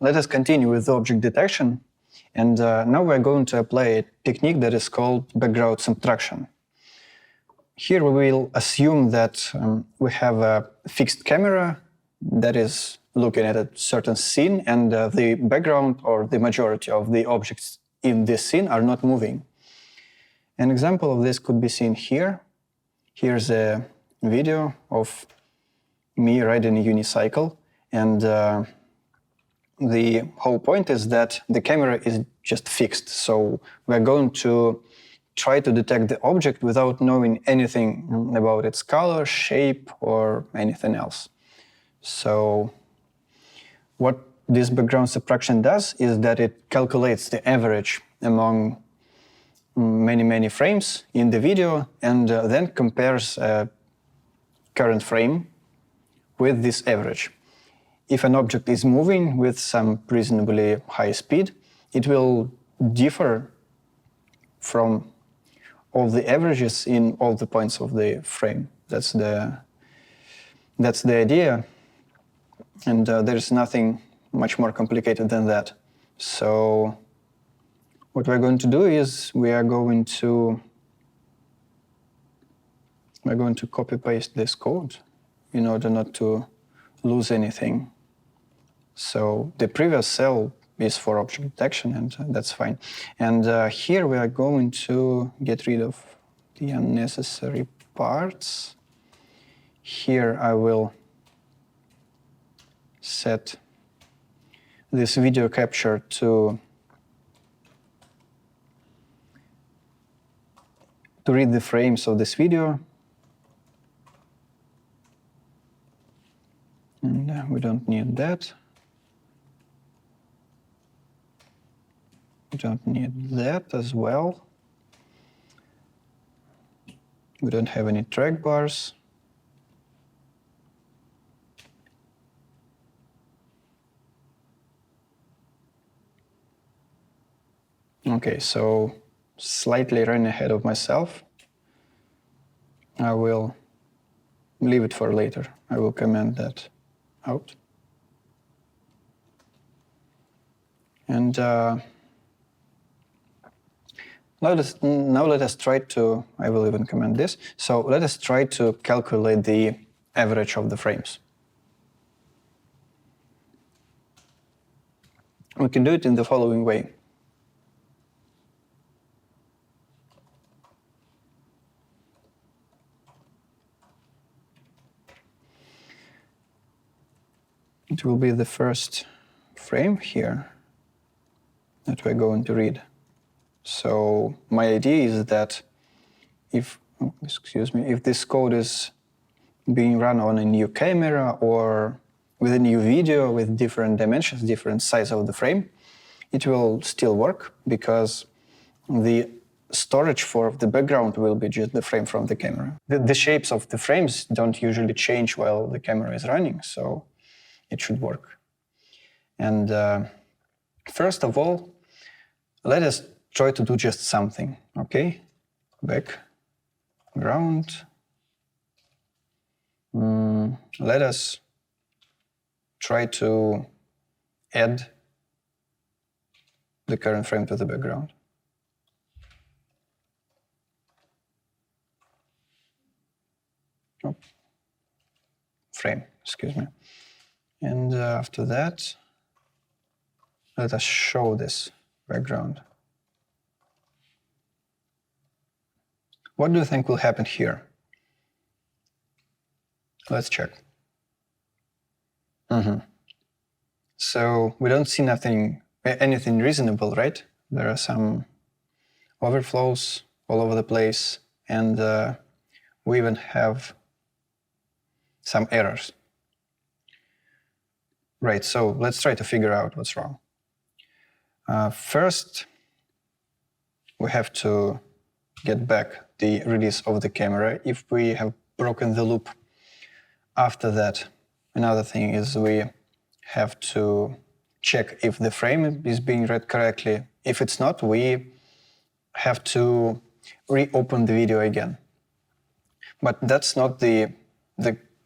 let us continue with object detection. And now we're going to apply a technique that is called background subtraction. Here we will assume that we have a fixed camera that is looking at a certain scene, and the background or the majority of the objects in this scene are not moving. An example of this could be seen here. Here's a video of me riding a unicycle, and the whole point is that the camera is just fixed. So we're going to try to detect the object without knowing anything about its color, shape, or anything else. So what this background subtraction does is that it calculates the average among many frames in the video, and then compares a current frame with this average. If an object is moving with some reasonably high speed, it will differ from all the averages in all the points of the frame. That's the idea, and there's nothing much more complicated than that. So what we're going to do is we're going to copy-paste this code in order not to lose anything. So the previous cell is for object detection, and that's fine. And here we are going to get rid of the unnecessary parts. Here I will set this video capture to read the frames of this video. And we don't need that. We don't need that as well. We don't have any track bars. Okay, so slightly running ahead of myself. I will leave it for later. I will comment that out. And now let us try to, I will even comment this. So let us try to calculate the average of the frames. We can do it in the following way. It will be the first frame here that we're going to read. So my idea is that if this code is being run on a new camera or with a new video with different dimensions, different size of the frame, it will still work because the storage for the background will be just the frame from the camera. The shapes of the frames don't usually change while the camera is running, so it should work. And first of all, let us try to do just something, okay? Background. Let us try to add the current frame to the background. Oh. Frame, excuse me. And after that, let us show this background. What do you think will happen here? Let's check. So we don't see anything reasonable, right? There are some overflows all over the place, and we even have some errors. Right, so let's try to figure out what's wrong. First, we have to get back the release of the camera if we have broken the loop. After that, another thing is we have to check if the frame is being read correctly. If it's not, we have to reopen the video again. But that's not the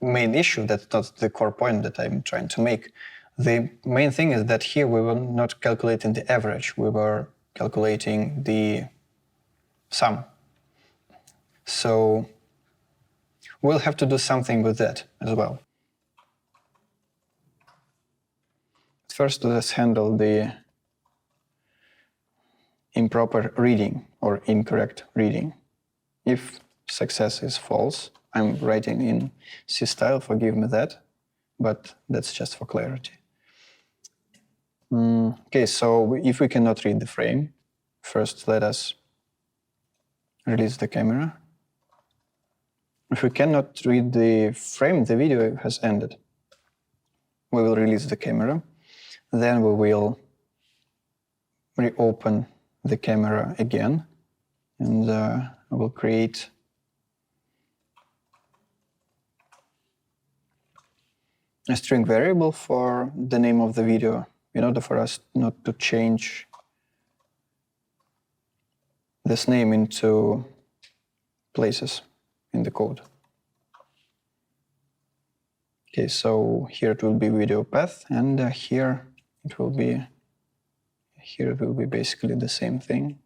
main issue, that's not the core point that I'm trying to make. The main thing is that here we were not calculating the average, we were calculating the sum. So we'll have to do something with that as well. First, let's handle the improper reading or incorrect reading. If success is false, I'm writing in C style, forgive me that, but that's just for clarity. Okay, so if we cannot read the frame, first let us release the camera. If we cannot read the frame, the video has ended. We will release the camera, then we will reopen the camera again, and I will create a string variable for the name of the video in order for us not to change this name into places in the code. Okay, so here it will be video path, and here it will be basically the same thing.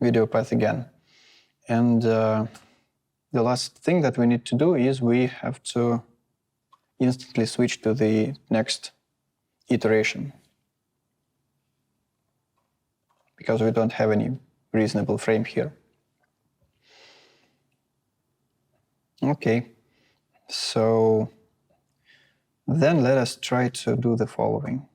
Video path again. And the last thing that we need to do is we have to instantly switch to the next iteration, because we don't have any reasonable frame here. Okay, so then let us try to do the following.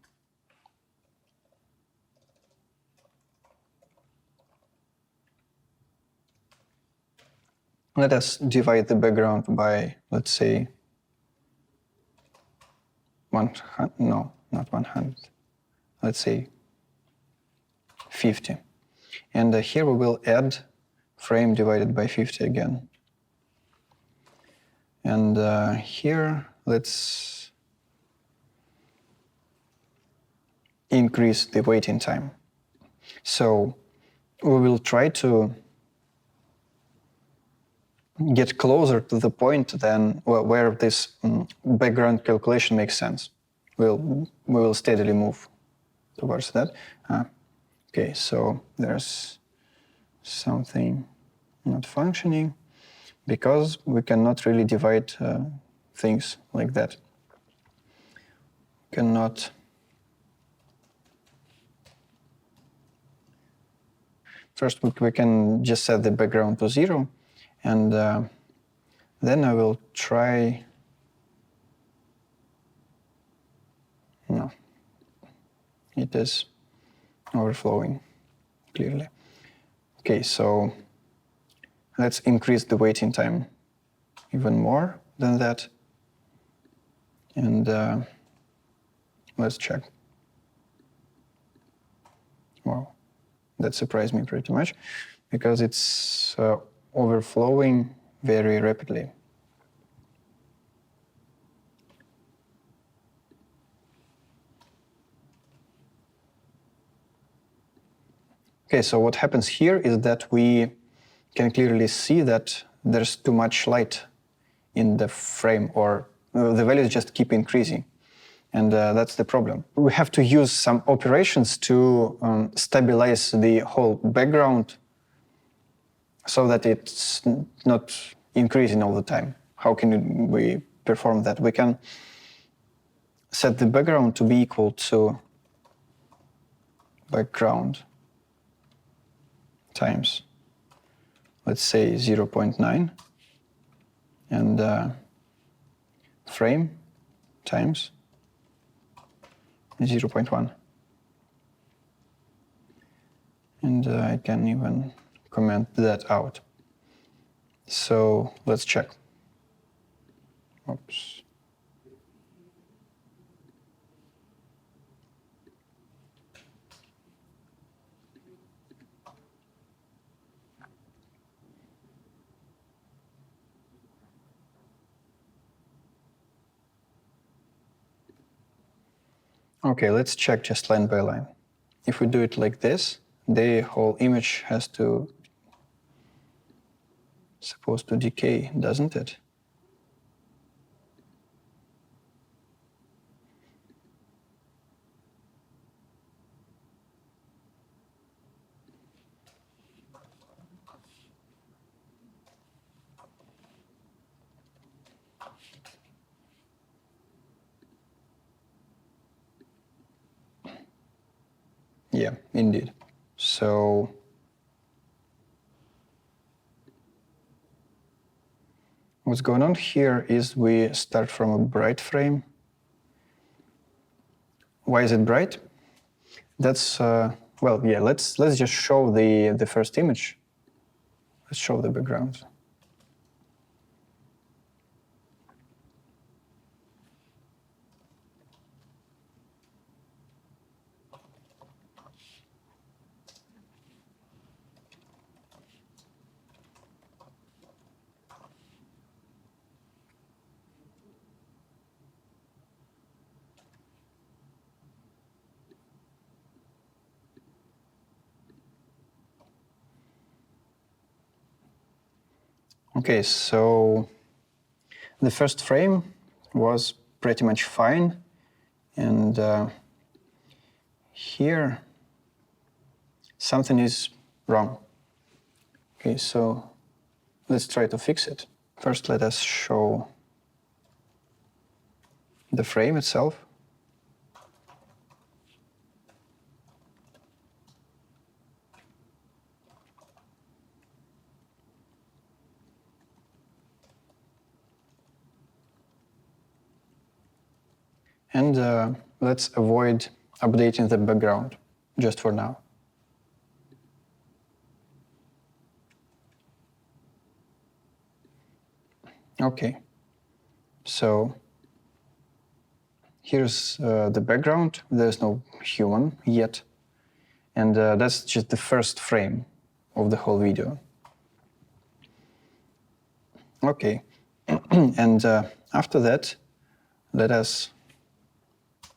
Let us divide the background by, let's say, 100, no, not 100, let's say 50. And here we will add frame divided by 50 again. And here let's increase the waiting time. So we will try to get closer to the point then where this background calculation makes sense. We will steadily move towards that. Okay, so there's something not functioning because we cannot really divide things like that. Cannot. First, we can just set the background to 0, and then I will try. No, it is overflowing clearly. Okay, so let's increase the waiting time even more than that, and let's check. Wow, that surprised me pretty much because it's overflowing very rapidly. Okay, so what happens here is that we can clearly see that there's too much light in the frame, or the values just keep increasing. And that's the problem. We have to use some operations to stabilize the whole background so that it's not increasing all the time. How can we perform that? We can set the background to be equal to background times, let's say 0.9, and frame times 0.1. And I can even comment that out. So let's check. Oops. Okay, let's check just line by line. If we do it like this, the whole image has to supposed to decay, doesn't it? Yeah, indeed. So what's going on here is we start from a bright frame. Why is it bright? That's well, yeah. Let's just show the first image. Let's show the background. Okay, so the first frame was pretty much fine, and here something is wrong. Okay, so let's try to fix it. First, let us show the frame itself. And let's avoid updating the background, just for now. Okay, so here's the background. There's no human yet, and that's just the first frame of the whole video. Okay, and after that, let us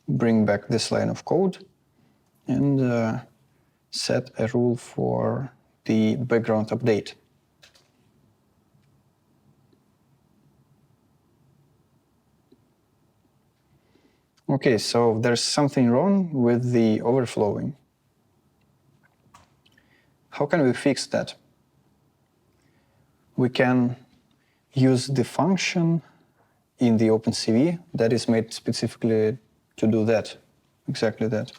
bring back this line of code and set a rule for the background update. Okay, so there's something wrong with the overflowing. How can we fix that? We can use the function in the OpenCV that is made specifically to do that, exactly that.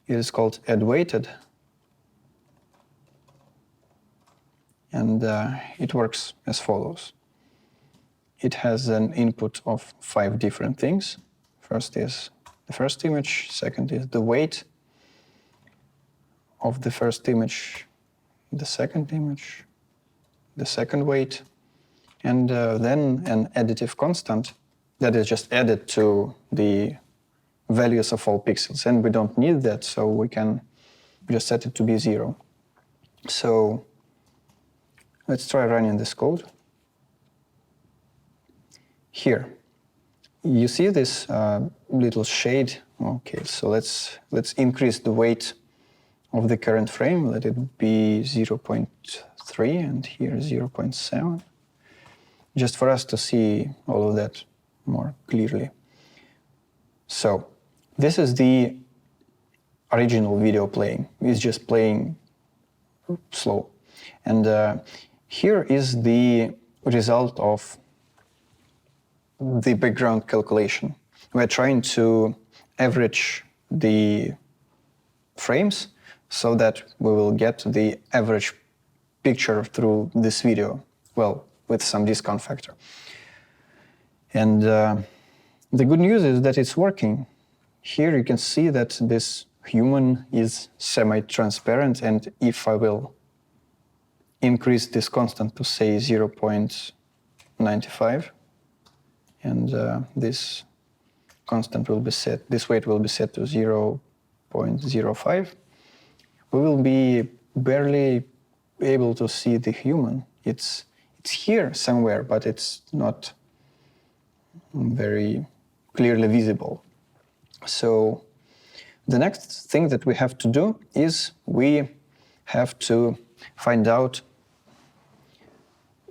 It is called addWeighted, and it works as follows. It has an input of 5 different things. First is the first image, second is the weight of the first image, the second image, the second weight, and then an additive constant that is just added to the values of all pixels. And we don't need that, so we can just set it to be 0. So let's try running this code. Here, you see this little shade. Okay, so let's increase the weight of the current frame. Let it be 0.3 and here 0.7, just for us to see all of that more clearly. So this is the original video playing. It's just playing slow. And here is the result of the background calculation. We're trying to average the frames so that we will get the average picture through this video, well, with some discount factor. And the good news is that it's working. Here you can see that this human is semi-transparent, and if I will increase this constant to say 0.95, and this constant will be set, this weight will be set to 0.05, we will be barely able to see the human. It's here somewhere, but it's not very clearly visible. So the next thing that we have to do is we have to find out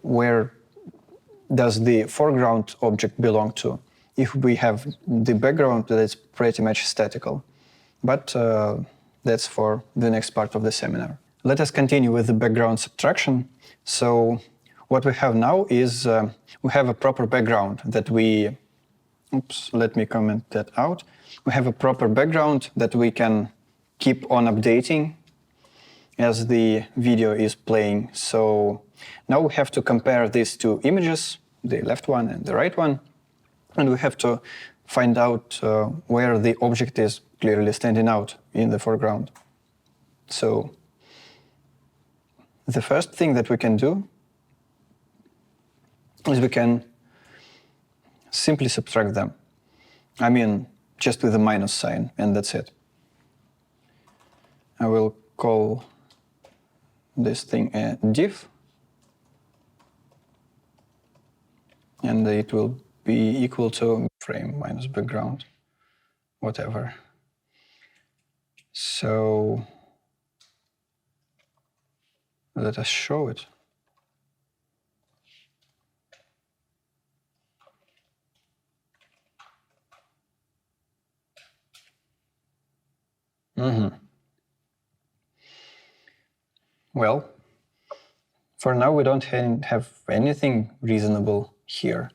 where does the foreground object belong to, if we have the background that is pretty much statical. But that's for the next part of the seminar. Let us continue with the background subtraction. So what we have now is we have a proper background that we, let me comment that out. We have a proper background that we can keep on updating as the video is playing. So now we have to compare these two images, the left one and the right one, and we have to find out where the object is clearly standing out in the foreground. So the first thing that we can do is we can simply subtract them. I mean, just with a minus sign, and that's it. I will call this thing a diff, and it will be equal to frame minus background, whatever. So let us show it. Well, for now we don't have anything reasonable here.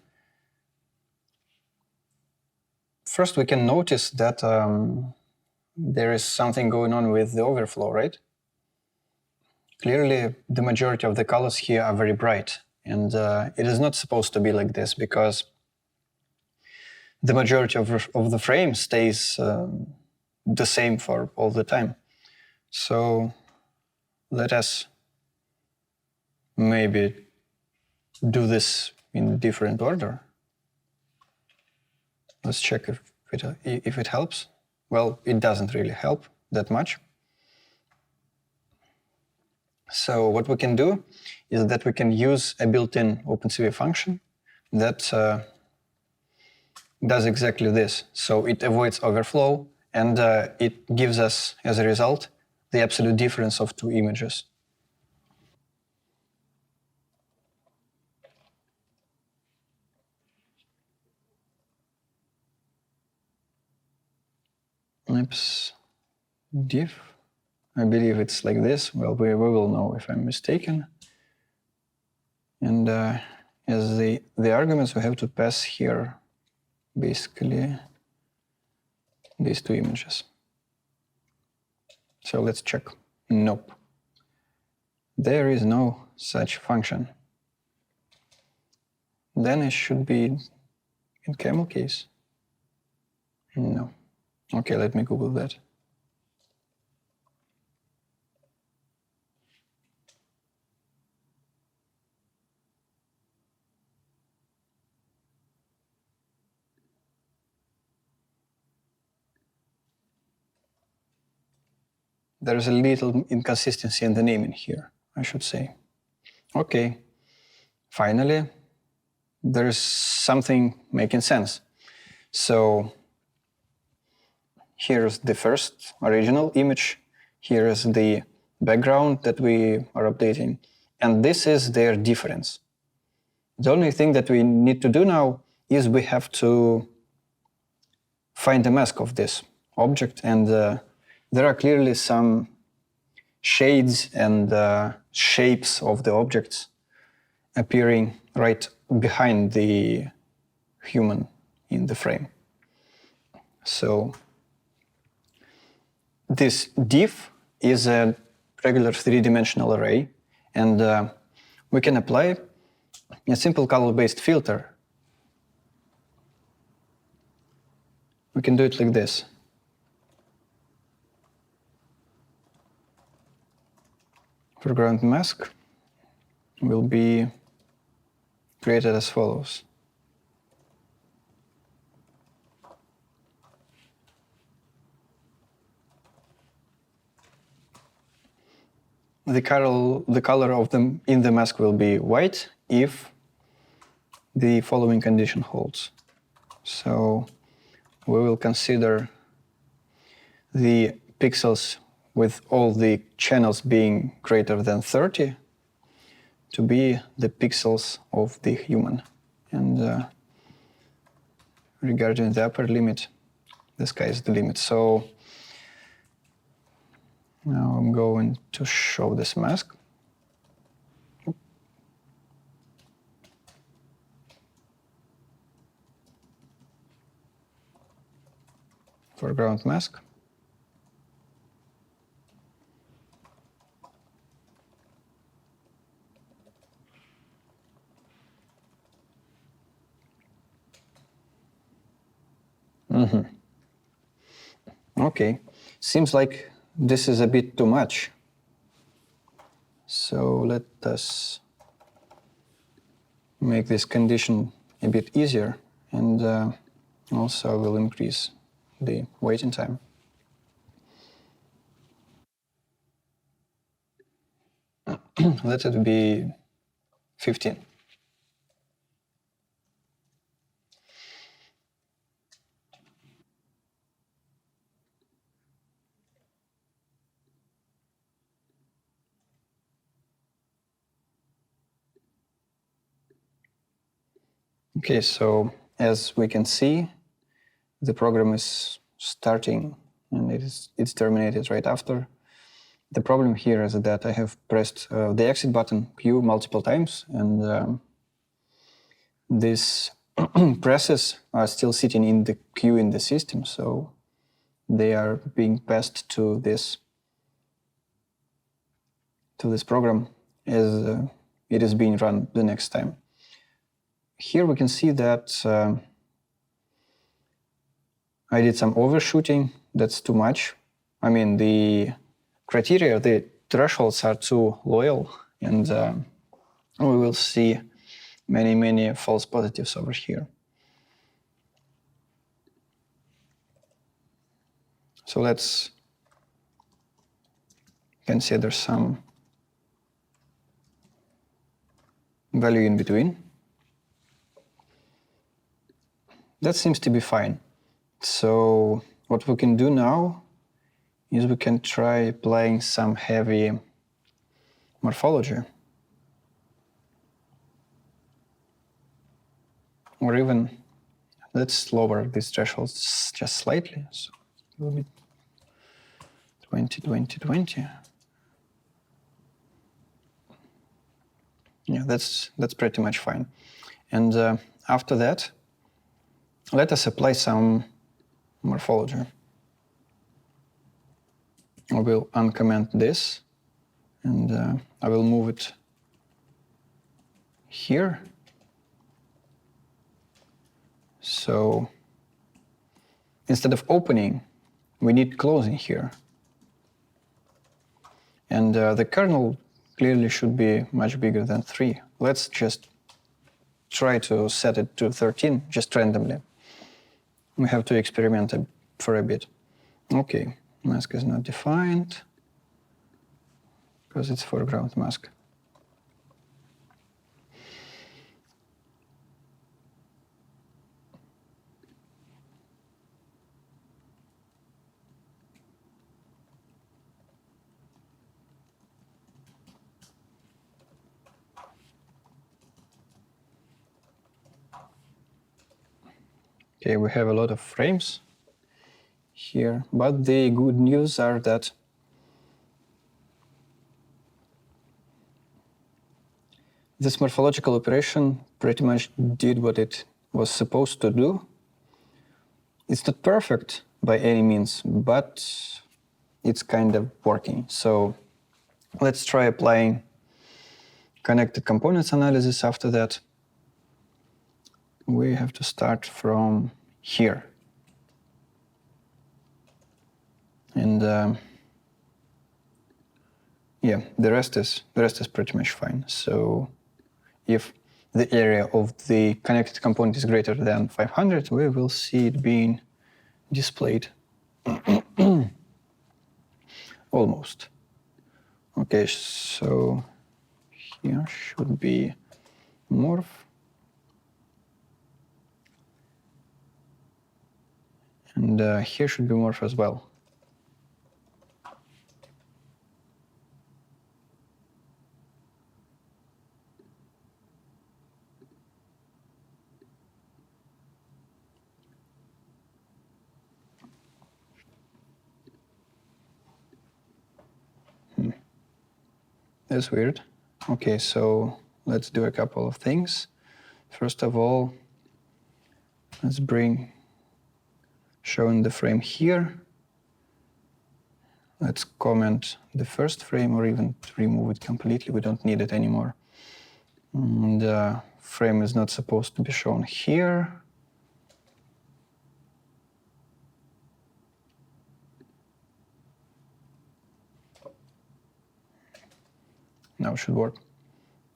First, we can notice that there is something going on with the overflow, right? Clearly, the majority of the colors here are very bright, and it is not supposed to be like this because the majority of the frame stays the same for all the time. So let us maybe do this in different order. Let's check if it helps. Well, it doesn't really help that much. So what we can do is that we can use a built-in OpenCV function that does exactly this. So it avoids overflow, and it gives us, as a result, the absolute difference of two images. Oops, diff. I believe it's like this. Well, we will know if I'm mistaken. And as the arguments, we have to pass here basically these two images. So let's check. Nope. There is no such function. Then it should be in camel case. No. Okay, let me Google that. There's a little inconsistency in the naming here, I should say. Okay, finally, there's something making sense. So here's the first original image, here is the background that we are updating, and this is their difference. The only thing that we need to do now is we have to find the mask of this object, and there are clearly some shades and shapes of the objects appearing right behind the human in the frame. So this diff is a regular three-dimensional array, and we can apply a simple color-based filter. We can do it like this. Foreground mask will be created as follows. The color of them in the mask will be white if the following condition holds. So we will consider the pixels with all the channels being greater than 30 to be the pixels of the human. And regarding the upper limit, the sky is the limit. So now I'm going to show this mask. Foreground mask. Okay, seems like this is a bit too much. So let us make this condition a bit easier, and also will increase the waiting time. Let it be 15. Okay, so as we can see, the program is starting and it's terminated right after. The problem here is that I have pressed the exit button Q multiple times, and these presses are still sitting in the queue in the system, so they are being passed to this program as it is being run the next time. Here we can see that I did some overshooting. That's too much. I mean, the criteria, the thresholds are too loyal, and we will see many false positives over here. So let's consider some value in between. That seems to be fine. So what we can do now is we can try applying some heavy morphology. Or even, let's lower these thresholds just slightly. So a little bit 20, 20, 20. Yeah, that's pretty much fine. And after that, let us apply some morphology. I will uncomment this, and I will move it here. So instead of opening, we need closing here. And the kernel clearly should be much bigger than 3. Let's just try to set it to 13, just randomly. We have to experiment for a bit. Okay, mask is not defined because it's foreground mask. Okay, we have a lot of frames here, but the good news are that this morphological operation pretty much did what it was supposed to do. It's not perfect by any means, but it's kind of working. So let's try applying connected components analysis after that. We have to start from here. And yeah, the rest is pretty much fine. So if the area of the connected component is greater than 500, we will see it being displayed. Almost. Okay, so here should be morph. And here should be morph as well. That's weird. Okay, so let's do a couple of things. First of all, let's showing the frame here. Let's comment the first frame or even remove it completely. We don't need it anymore. The frame is not supposed to be shown here. Now it should work.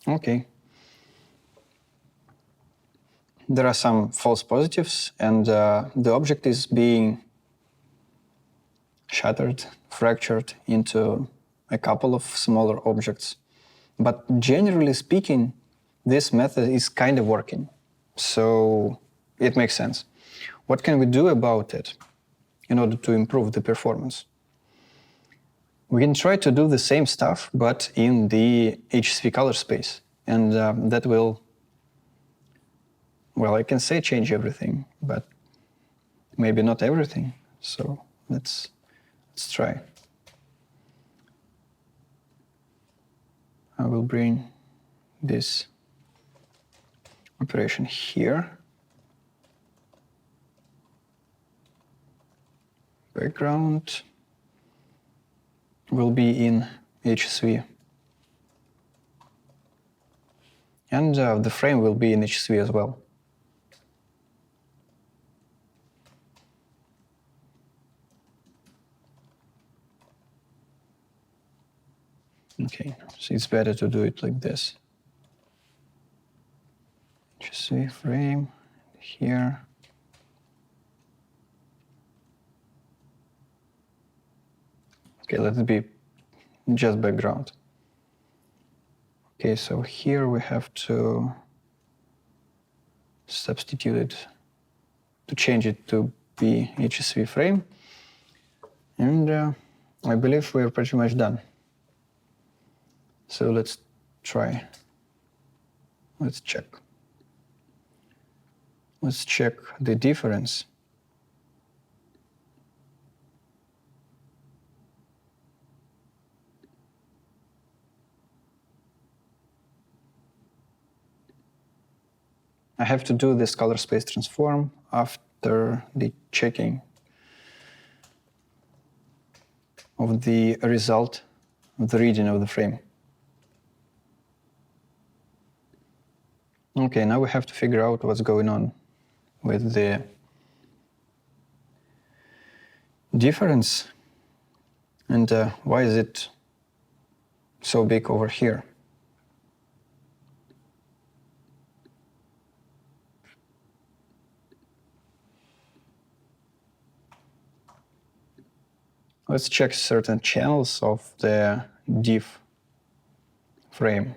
Okay. There are some false positives, and the object is being shattered, fractured into a couple of smaller objects. But generally speaking, this method is kind of working. So it makes sense. What can we do about it in order to improve the performance? We can try to do the same stuff, but in the HSV color space. And that will, well, I can say change everything, but maybe not everything. So let's try. I will bring this operation here. Background will be in HSV. And the frame will be in HSV as well. Okay, so it's better to do it like this. HSV frame here. Okay, let it be just background. Okay, so here we have to substitute it, to change it to be HSV frame. And I believe we're pretty much done. So let's try. Let's check. Let's check the difference. I have to do this color space transform after the checking of the result of the reading of the frame. Okay, now we have to figure out what's going on with the difference and why is it so big over here. Let's check certain channels of the diff frame.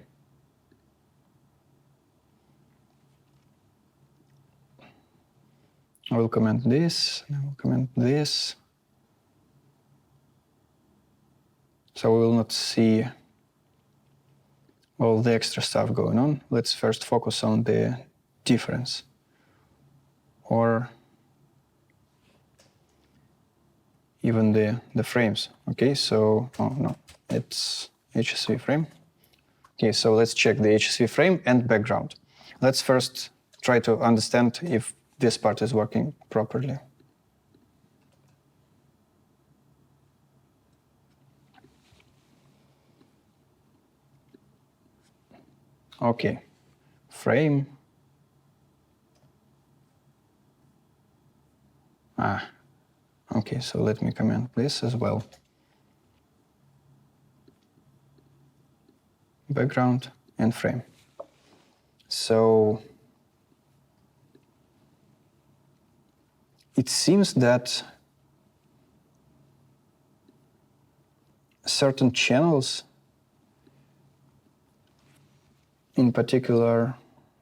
I will comment this, and I will comment this. So we will not see all the extra stuff going on. Let's first focus on the difference. Or even the frames. Okay, so, oh no, it's HSV frame. Okay, so let's check the HSV frame and background. Let's first try to understand if this part is working properly. Okay, frame. Okay, so let me comment this as well. Background and frame. So it seems that certain channels, in particular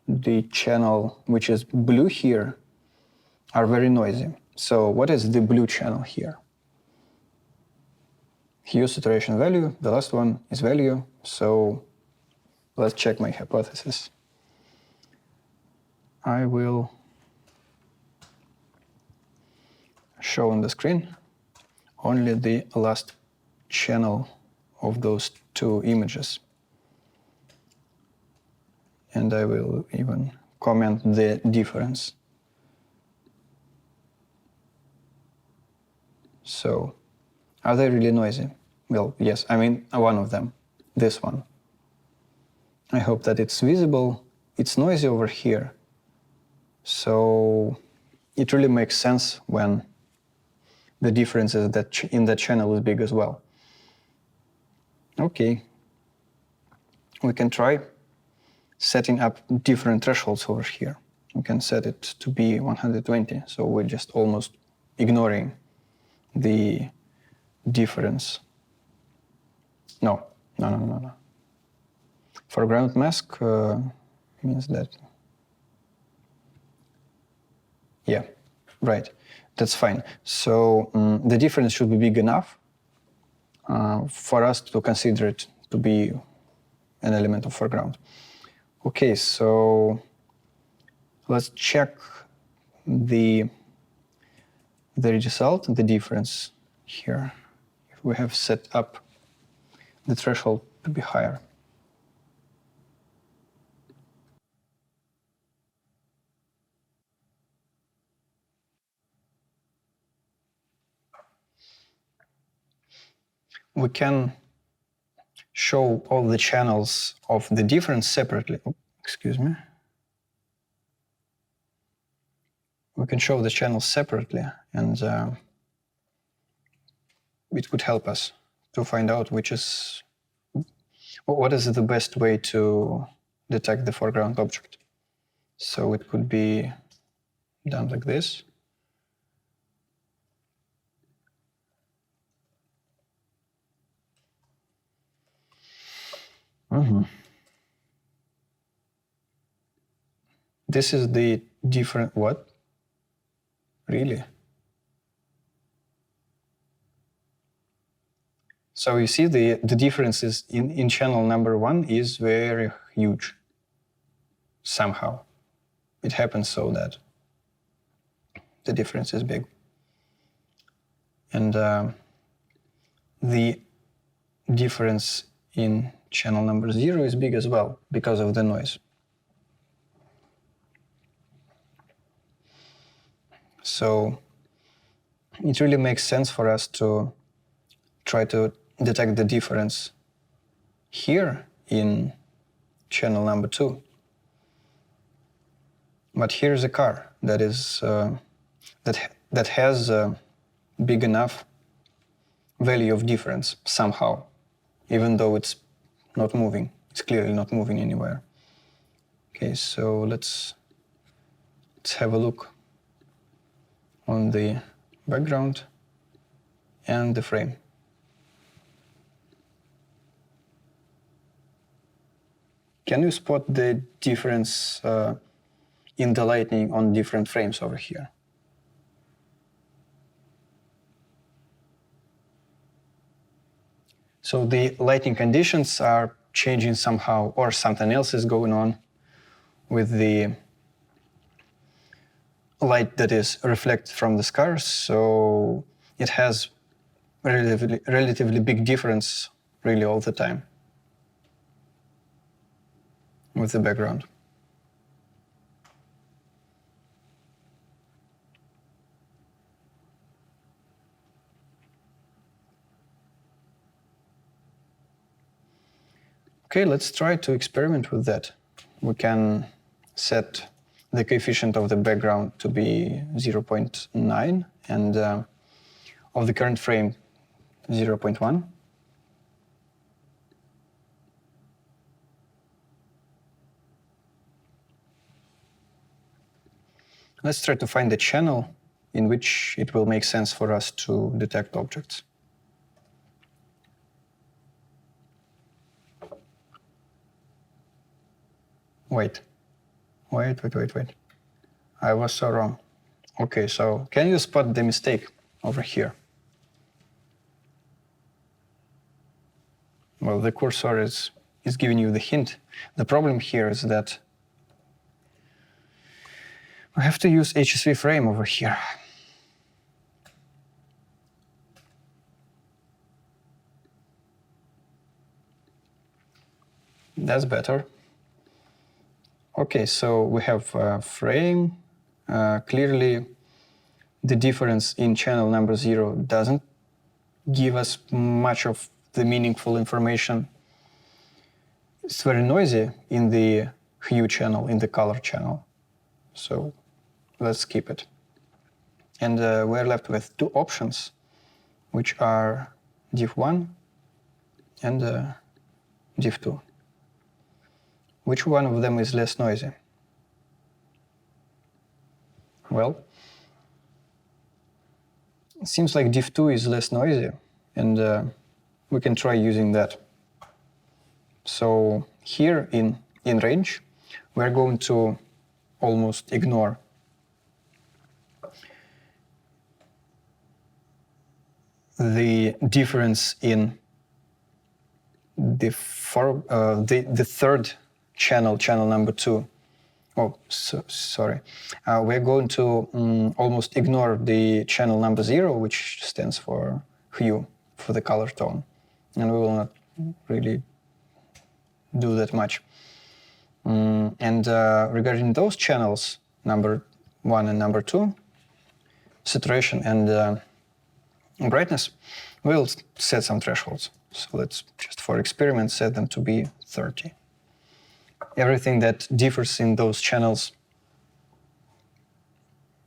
the channel which is blue here, are very noisy. So what is the blue channel here? Hue saturation value, the last one is value, so let's check my hypothesis. I will show on the screen only the last channel of those two images. And I will even comment the difference. So, are they really noisy? Well, yes, I mean one of them, this one. I hope that it's visible. It's noisy over here. So it really makes sense when the difference is that in that channel is big as well. Okay. we can try setting up different thresholds over here. We can set it to be 120, so we're just almost ignoring the difference. No. Foreground mask means that, yeah, right, that's fine. So the difference should be big enough for us to consider it to be an element of foreground. Okay, so let's check the result, the difference here, if we have set up the threshold to be higher. We can show all the channels of the difference separately. Oh, excuse me. We can show the channels separately, and it could help us to find out what is the best way to detect the foreground object. So it could be done like this. This is the different, what? Really? So you see the differences in channel number 1 is very huge. Somehow. It happens so that the difference is big. And the difference in channel number 0 is big as well because of the noise. So it really makes sense for us to try to detect the difference here in channel number 2. But here's a car that is that has a big enough value of difference somehow, even though it's not moving. It's clearly not moving anywhere. Okay, so let's have a look on the background and the frame. Can you spot the difference in the lighting on different frames over here? So the lighting conditions are changing somehow, or something else is going on with the light that is reflected from the scars. So it has relatively big difference really all the time with the background. Okay, let's try to experiment with that. We can set the coefficient of the background to be 0.9 and of the current frame 0.1. Let's try to find a channel in which it will make sense for us to detect objects. Wait. I was so wrong. Okay, so can you spot the mistake over here? Well, the cursor is giving you the hint. The problem here is that we have to use HSV frame over here. That's better. Okay, so we have a frame. Clearly, the difference in channel number 0 doesn't give us much of the meaningful information. It's very noisy in the hue channel, in the color channel. So let's skip it. And we're left with two options, which are diff1 and diff2. Which one of them is less noisy? Well, it seems like diff2 is less noisy, and we can try using that. So here in range, we're going to almost ignore the difference in the third channel, channel number 2. Oh, sorry. We're going to almost ignore the channel number 0, which stands for hue, for the color tone. And we will not really do that much. Regarding those channels, number 1 and number 2, saturation and brightness, we'll set some thresholds. So let's just for experiment set them to be 30. Everything that differs in those channels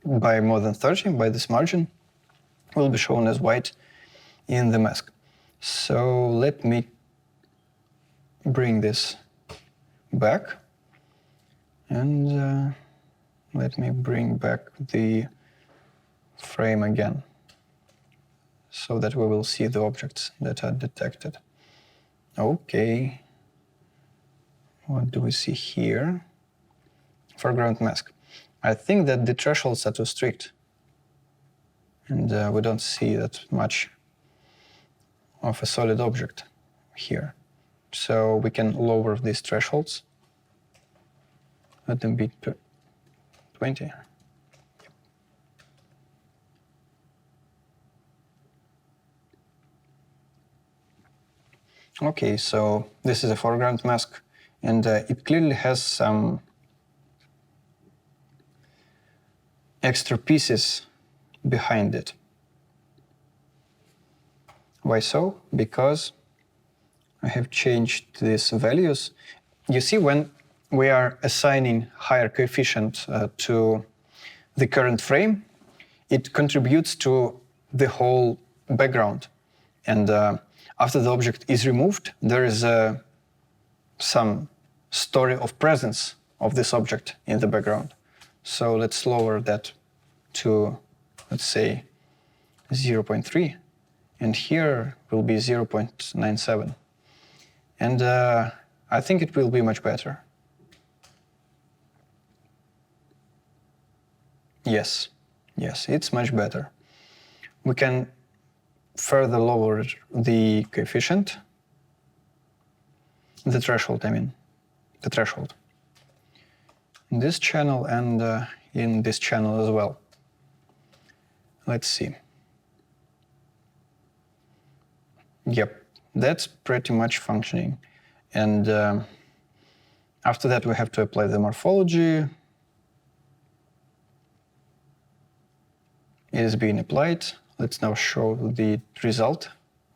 by more than 30, by this margin, will be shown as white in the mask. So let me bring this back, and let me bring back the frame again, so that we will see the objects that are detected. Okay. What do we see here? Foreground mask. I think that the thresholds are too strict, and we don't see that much of a solid object here. So we can lower these thresholds. Let them be 20. Okay, so this is a foreground mask, and it clearly has some extra pieces behind it. Why so? Because I have changed these values. You see, when we are assigning higher coefficient to the current frame, it contributes to the whole background. And after the object is removed, there is some story of presence of this object in the background. So let's lower that to, let's say, 0.3. And here will be 0.97. And I think it will be much better. Yes, it's much better. We can further lower the coefficient, the threshold, in this channel and in this channel as well. Let's see. Yep, that's pretty much functioning. And after that, we have to apply the morphology. It is being applied. Let's now show the result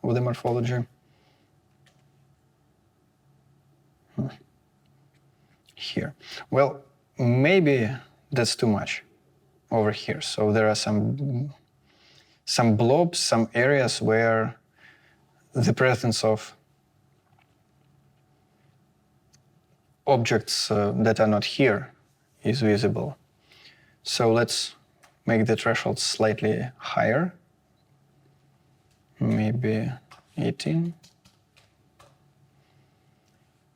of the morphology. Here. Well, maybe that's too much over here. So there are some blobs, some areas where the presence of objects that are not here is visible. So let's make the threshold slightly higher, maybe 18.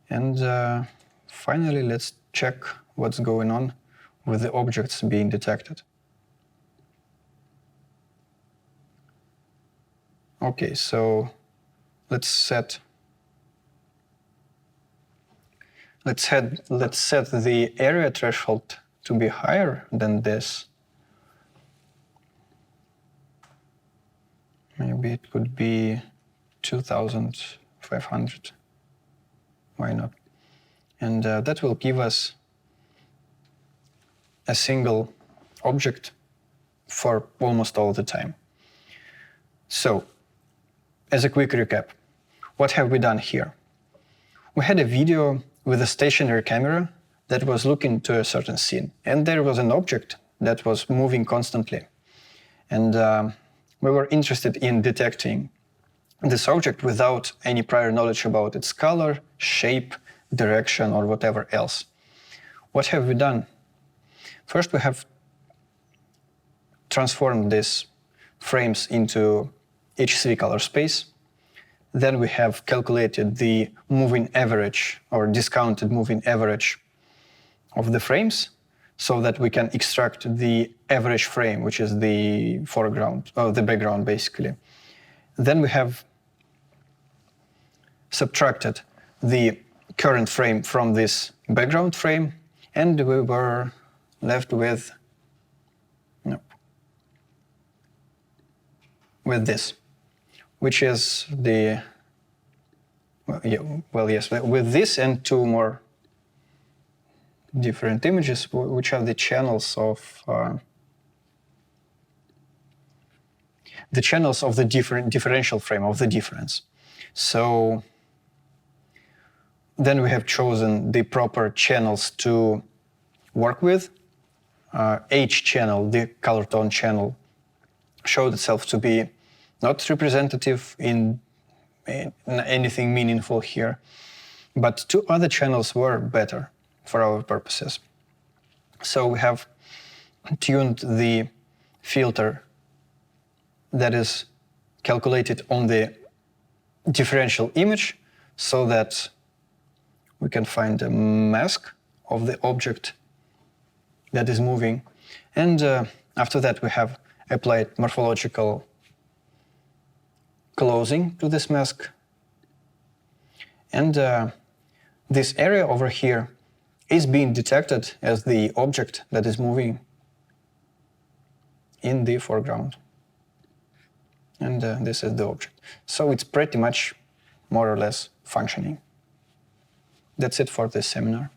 And finally, let's check what's going on with the objects being detected. Okay, so let's set the area threshold to be higher than this. Maybe it could be 2,500. Why not? And that will give us a single object for almost all the time. So, as a quick recap, what have we done here? We had a video with a stationary camera that was looking to a certain scene, and there was an object that was moving constantly. And we were interested in detecting this object without any prior knowledge about its color, shape, direction, or whatever else. What have we done? First, we have transformed these frames into H3 color space. Then we have calculated the moving average or discounted moving average of the frames so that we can extract the average frame, which is the foreground, or the background basically. Then we have subtracted the current frame from this background frame, and we were left with this, which is the, with this and two more different images, which are the channels of the differential frame of the difference. So then we have chosen the proper channels to work with. H channel, the color tone channel, showed itself to be not representative in anything meaningful here, but two other channels were better for our purposes. So we have tuned the filter that is calculated on the differential image so that we can find a mask of the object that is moving. And after that, we have applied morphological closing to this mask. And this area over here is being detected as the object that is moving in the foreground. And this is the object. So it's pretty much more or less functioning. That's it for this seminar.